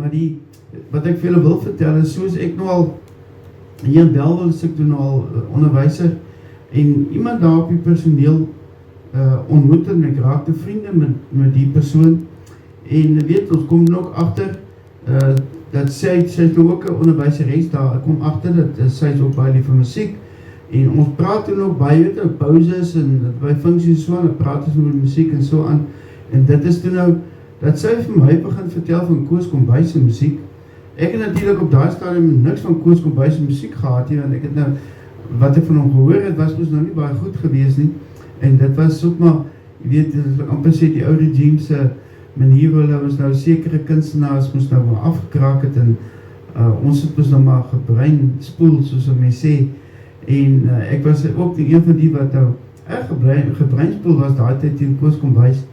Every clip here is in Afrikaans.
maar wat ek vir julle wil vertel is, soos ek nou al, hier in Bellville is ek toen al onderwyser, en iemand daar op die personeel ontmoet en ek raakte vriende met die persoon, en weet, ons kom ook achter, dat sy is nou ook 'n onderwyseres daar, ek kom achter, dat sy is ook baie lief vir musiek, en ons praat toen ook baie, weet jy, pauses, en by funksies so aan, praat ons oor musiek en so aan, en dit is toen nou, dat sy vir my begin vertel van Koos Kombuis se musiek. Ek het natuurlijk op daai stadium niks van Koos Kombuis se musiek gehad hier, want ek het nou, wat ek van hom gehoor het, was nou nie baie goed gewees nie, en dit was ook maar, jy weet, dit is amper sê die oude James manier, hulle was nou sekere kunstenaars, moes nou maar afgekraak het, en ons het nou maar gebrein spoel, soos wat my sê, en ek was ook die een van die wat nou erg gebreinspoel was, daai tyd teen Koos Kombuis,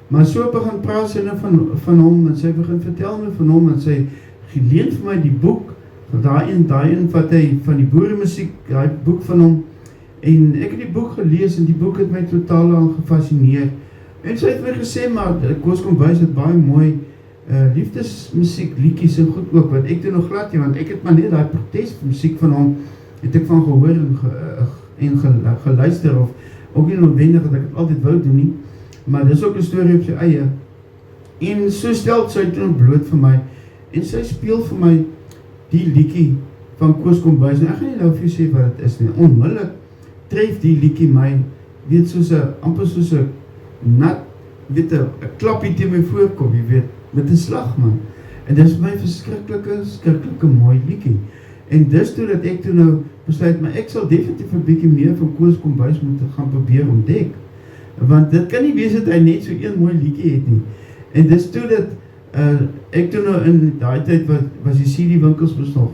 maar so begin praat sy nou van hom, en sy begin vertel my van hom, en sy geleen vir my die boek, daai een wat hy, van die boeremusiek, daai boek van hom, en ek het die boek gelees, en die boek het my totaal al gefascineer, en sy het my gesê, maar Koos Kombuis het baie mooi liefdesmusiek, liedjies en goed ook, wat ek toen nog glad nie, want ek het maar net die protestmusiek van hom, het ek van gehoor en geluister, of ook nie noodwendig, dat ek het altyd wou doen nie, maar dit is ook een story op sy eie, en so stel sy toen bloot vir my, en sy speel vir my die liedjie van Koos Kombuis, en ek gaan nie nou vir jy sê wat het is nie, onmiddellik tref die liedjie my, weet amper soos een nat, weet een klapie teen my voorkop, jy weet, met een slag man, en dit is my verskriklike mooi liedjie, en dis toe dat ek toe nou besluit, maar ek sal definitief een bietjie meer van Koos Kombuis moet gaan probeer ontdek, want dit kan nie wees dat hy net so een mooi liedjie het nie, en dis toe dat ek toe nou in die tyd was die CD-winkels nog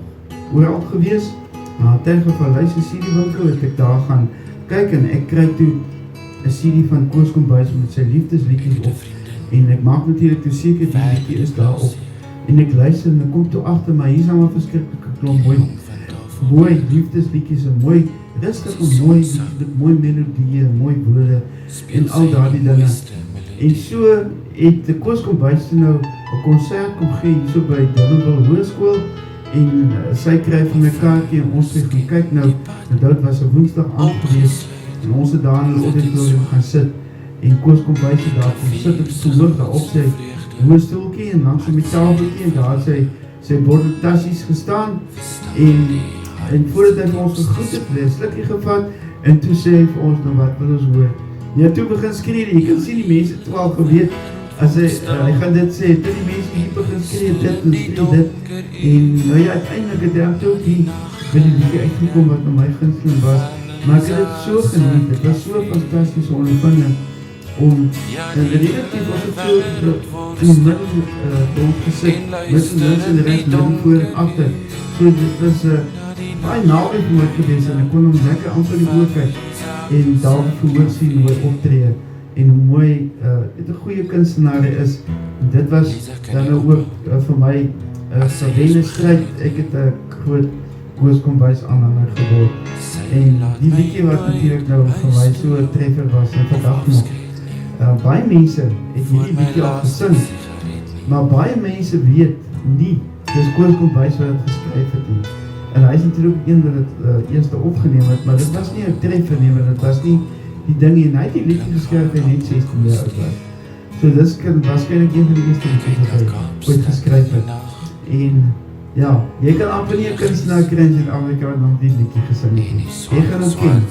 ooral gewees, maar tegen van luister CD-winkel het ek daar gaan kyk, en ek kry toe een CD van Koos Kombuis met sy liefdesliedjies op, en ek maak natuurlijk toe seker die liedjie is daar op, en ek luister en ek kom toe achter, maar hier is allemaal verskriklike klomp mooi liefdesliedjies, en mooi rustig en mooi melodieë, mooi woorde, en al daardie dinge, en so het Koos Kombuis toe nou een concert kom gee, hier so by Durbanville Hoërskool, en sy kry van my kaartjie, en ons het gaan kyk nou, en dit was een woensdag aand gewees, en ons het daar in die auditorium gaan sit, en Koos Kombuis het daar kom sit, op sy lucht daar op sy hoërstoelkie, en langs sy metaalboekie, en daar sy bordetassies gestaan, en voordat hy vir ons gegroet het, het slikkie gevat, en toe sê hy vir ons, nou wat wil ons hoor, ja, toe begin skree, jy kan sien die mense toe al geweet, as hy gaan dit sê, toe die mense hier begin skree, dit en skree dit, en nou ja, uiteindelik het hy toe ook hier, by die liedjie uitgekom wat na my gunsteling was, maar ek het dit so geniet, het was so fantastische ondervinding, om, en relatief was het so, in die middel rondgesit, met die mensen in de rest, midden voor en achter, so dit was baie naby vir my gewees, en ek kon hom lekker amper die oor kyk, en daar verhoor sien hoe hy optree, en hoe mooi, het een goeie kunstenaar is, en dit was dan nou ook vir my Savenne strijd, ek het een groot Koos Kombuis aanhanger geword, en die liedjie wat natuurlijk nou vir my so een treffer was, en vandag nog, baie mense het hierdie liedjie al gesing, maar baie mense weet nie, dis Koos Kombuis wat het geskryf het nie, en hy is natuurlijk een wat het eerste opgeneem het, maar dit was nie een treffer nie, want dit was nie die ding, en hy het die liedjie geskryf en net 16 jaar oud was. So dis waarschijnlijk een van die eerste liedjies wat hy ooit geskryf het. En ja, jy kan amper nie een kunstenaar kry in Zuid-Afrika wat nog die liedjie gesing het. Jy gaan ons ken,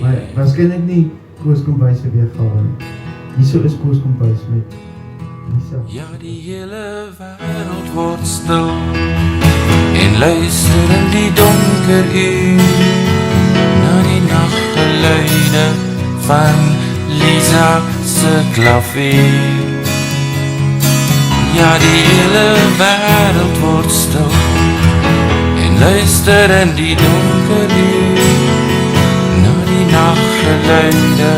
maar waarschijnlijk nie Koos Kombuis weergawe nie. Hierso is Koos Kombuis met Lisa. Ja, die hele wêreld word stil en luister in die donker uur na die nachtgeluide van Lisa se klavier. Ja, die hele wêreld word stil en luister in die donker uur na die nachtgeluide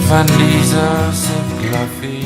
van Lisa se klavier.